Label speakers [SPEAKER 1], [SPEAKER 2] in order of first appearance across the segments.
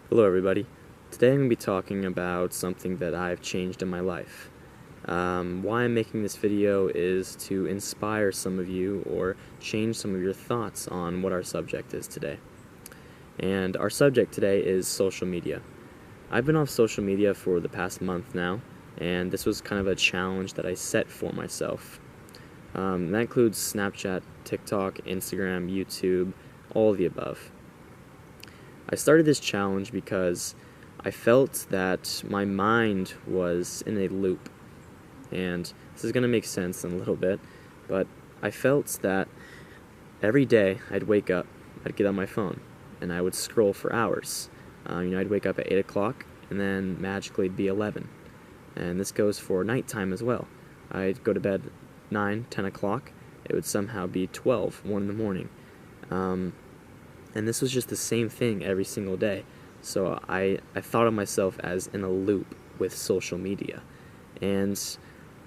[SPEAKER 1] Hello everybody. Today I'm going to be talking about something that I've changed in my life. Why I'm making this video is to inspire some of you or change some of your thoughts on what our subject is today. And our subject today is social media. I've been off social media for the past month now, and this was kind of a challenge that I set for myself. That includes Snapchat, TikTok, Instagram, YouTube, all of the above. I started this challenge because I felt that my mind was in a loop, and this is going to make sense in a little bit, but I felt that every day I'd wake up, I'd get on my phone, and I would scroll for hours. I'd wake up at 8 o'clock, and then magically it'd be 11, and this goes for nighttime as well. I'd go to bed 9, 10 o'clock, it would somehow be 12, 1 in the morning. And this was just the same thing every single day. So I thought of myself as in a loop with social media. And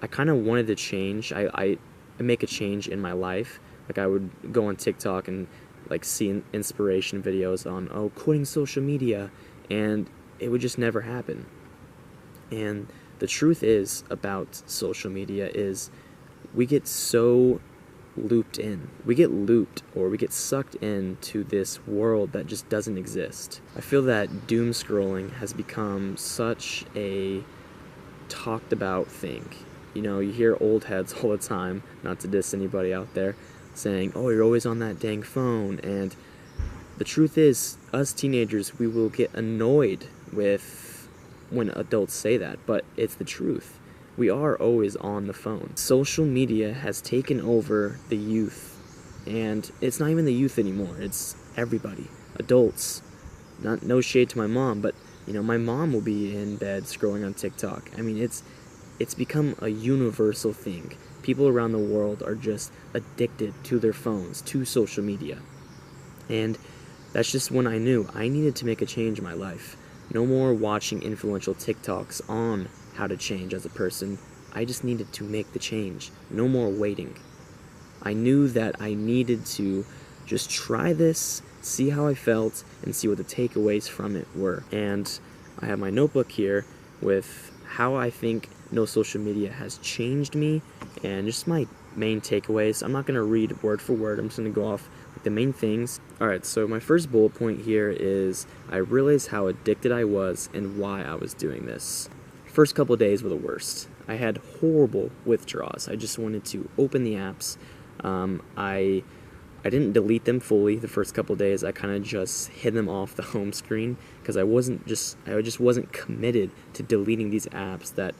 [SPEAKER 1] I kind of wanted to change. I make a change in my life. Like I would go on TikTok and like see inspiration videos on, quitting social media. And it would just never happen. And the truth is about social media is we get so looped in. We get looped or we get sucked into this world that just doesn't exist. I feel that doom scrolling has become such a talked about thing. You hear old heads all the time, not to diss anybody out there, saying, you're always on that dang phone. And the truth is, us teenagers, we will get annoyed with when adults say that, but it's the truth. We are always on the phone. Social media has taken over the youth, and it's not even the youth anymore, it's everybody. Adults. No shade to my mom, but my mom will be in bed scrolling on TikTok. I mean, it's become a universal thing. People around the world are just addicted to their phones, to social media. And that's just when I knew I needed to make a change in my life. No more watching influential TikToks on how to change as a person. I just needed to make the change. No more waiting. I knew that I needed to just try this, see how I felt, and see what the takeaways from it were. And I have my notebook here with how I think no social media has changed me and just my main takeaways. I'm not going to read word for word. I'm just going to go off with the main things. Alright, so my first bullet point here is I realized how addicted I was and why I was doing this. First couple days were the worst. I had horrible withdrawals. I just wanted to open the apps. I didn't delete them fully the first couple days. I kind of just hid them off the home screen because I just wasn't committed to deleting these apps that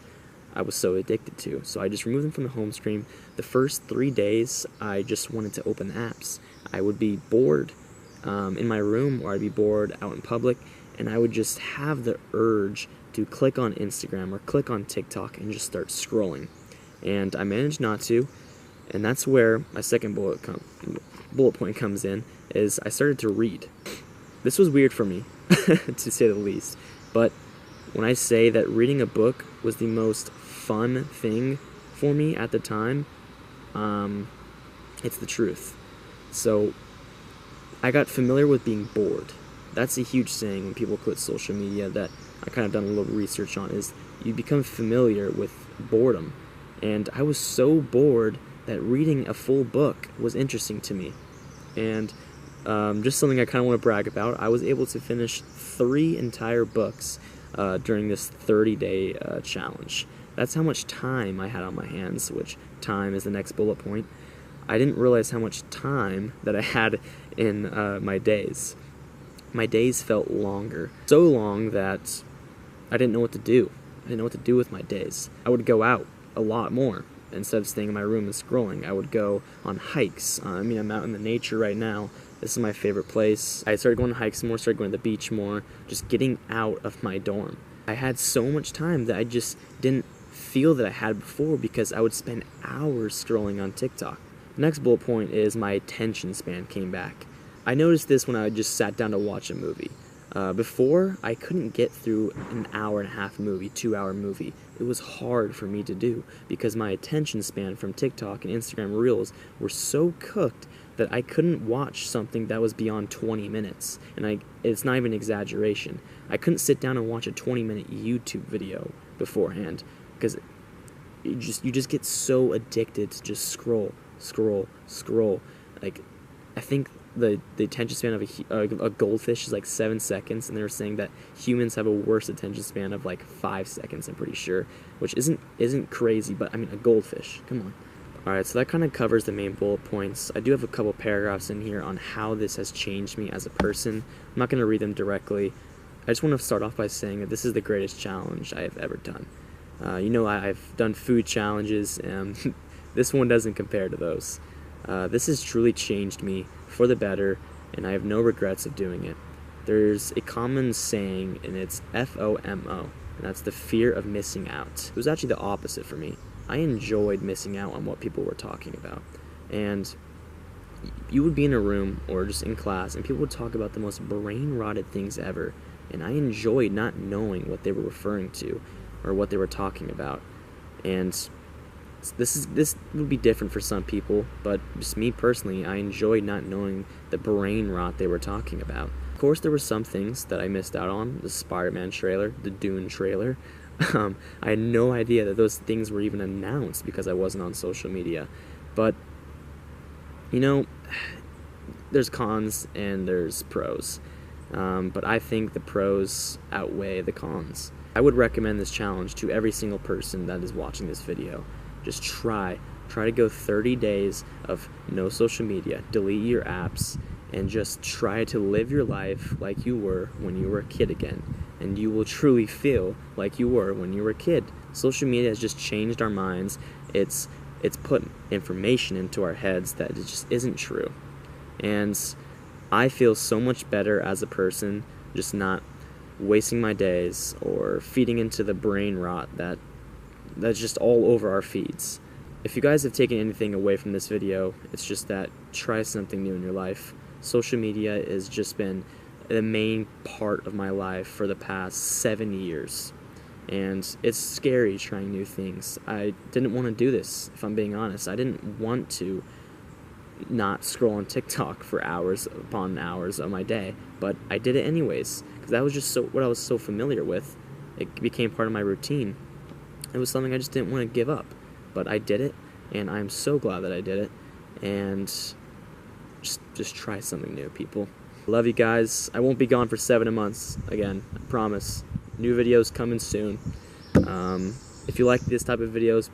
[SPEAKER 1] I was so addicted to. So I just removed them from the home screen. The first 3 days, I just wanted to open the apps. I would be bored in my room, or I'd be bored out in public, and I would just have the urge to click on Instagram or click on TikTok and just start scrolling. And I managed not to, and that's where my second bullet point comes in, is I started to read. This was weird for me, to say the least, but when I say that reading a book was the most fun thing for me at the time, it's the truth. So I got familiar with being bored. That's a huge saying when people quit social media that I kind of done a little research on, is you become familiar with boredom. And I was so bored that reading a full book was interesting to me. And just something I kind of want to brag about, I was able to finish 3 entire books during this 30-day challenge. That's how much time I had on my hands, which time is the next bullet point. I didn't realize how much time that I had in my days. My days felt longer. So long that I didn't know what to do. I didn't know what to do with my days. I would go out a lot more. Instead of staying in my room and scrolling, I would go on hikes. I'm out in the nature right now. This is my favorite place. I started going on hikes more, started going to the beach more, just getting out of my dorm. I had so much time that I just didn't feel that I had before because I would spend hours scrolling on TikTok. The next bullet point is my attention span came back. I noticed this when I just sat down to watch a movie. Before, I couldn't get through an hour and a half movie, 2-hour movie. It was hard for me to do because my attention span from TikTok and Instagram Reels were so cooked that I couldn't watch something that was beyond 20 minutes. And it's not even an exaggeration. I couldn't sit down and watch a 20-minute YouTube video beforehand because you just get so addicted to just scroll. Like, I think the attention span of a goldfish is like 7 seconds, and they were saying that humans have a worse attention span of like 5 seconds, I'm pretty sure, which isn't crazy, but I mean, a goldfish, come on. Alright, so that kind of covers the main bullet points. I do have a couple paragraphs in here on how this has changed me as a person. I'm not going to read them directly. I just want to start off by saying that this is the greatest challenge I have ever done. I've done food challenges, and this one doesn't compare to those. This has truly changed me for the better, and I have no regrets of doing it. There's a common saying, and it's FOMO, and that's the fear of missing out. It was actually the opposite for me. I enjoyed missing out on what people were talking about. And you would be in a room or just in class, and people would talk about the most brain-rotted things ever, and I enjoyed not knowing what they were referring to or what they were talking about. And this would be different for some people, but just me personally, I enjoyed not knowing the brain rot they were talking about. Of course, there were some things that I missed out on: the Spider-Man trailer, the Dune trailer. I had no idea that those things were even announced because I wasn't on social media. But, there's cons and there's pros. But I think the pros outweigh the cons. I would recommend this challenge to every single person that is watching this video. Just try to go 30 days of no social media, delete your apps, and just try to live your life like you were when you were a kid again. And you will truly feel like you were when you were a kid. Social media has just changed our minds. It's put information into our heads that it just isn't true. And I feel so much better as a person just not wasting my days or feeding into the brain rot that's just all over our feeds. If you guys have taken anything away from this video, it's just that try something new in your life. Social media has just been the main part of my life for the past 7 years. And it's scary trying new things. I didn't want to do this, if I'm being honest. I didn't want to not scroll on TikTok for hours upon hours of my day, but I did it anyways, because that was just what I was so familiar with. It became part of my routine. It was something I just didn't want to give up, but I did it, and I'm so glad that I did it. And just try something new, people. Love you guys. I won't be gone for 7 months again, I promise. New videos coming soon. If you like this type of videos,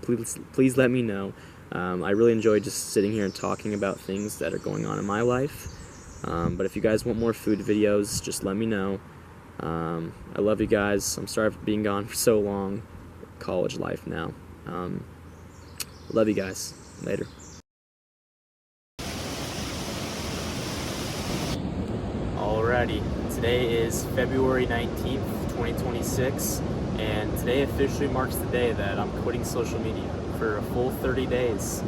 [SPEAKER 1] please let me know. I really enjoy just sitting here and talking about things that are going on in my life. But if you guys want more food videos, just let me know. I love you guys. I'm sorry for being gone for so long. College life now. Love you guys. Later. Alrighty, today is February 19th, 2026, and today officially marks the day that I'm quitting social media for a full 30 days.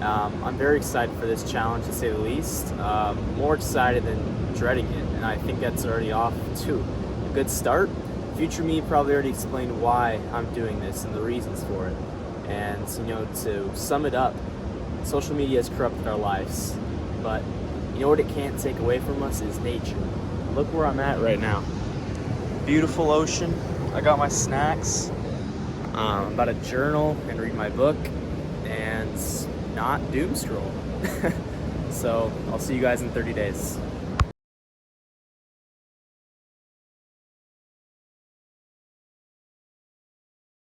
[SPEAKER 1] I'm very excited for this challenge, to say the least. More excited than dreading it, and I think that's already off to a good start. Future me probably already explained why I'm doing this and the reasons for it. And to sum it up, social media has corrupted our lives, but you know what it can't take away from us is nature. Look where I'm at right now. Beautiful ocean. I got my snacks. I'm about to journal and read my book and not doom scroll. So I'll see you guys in 30 days.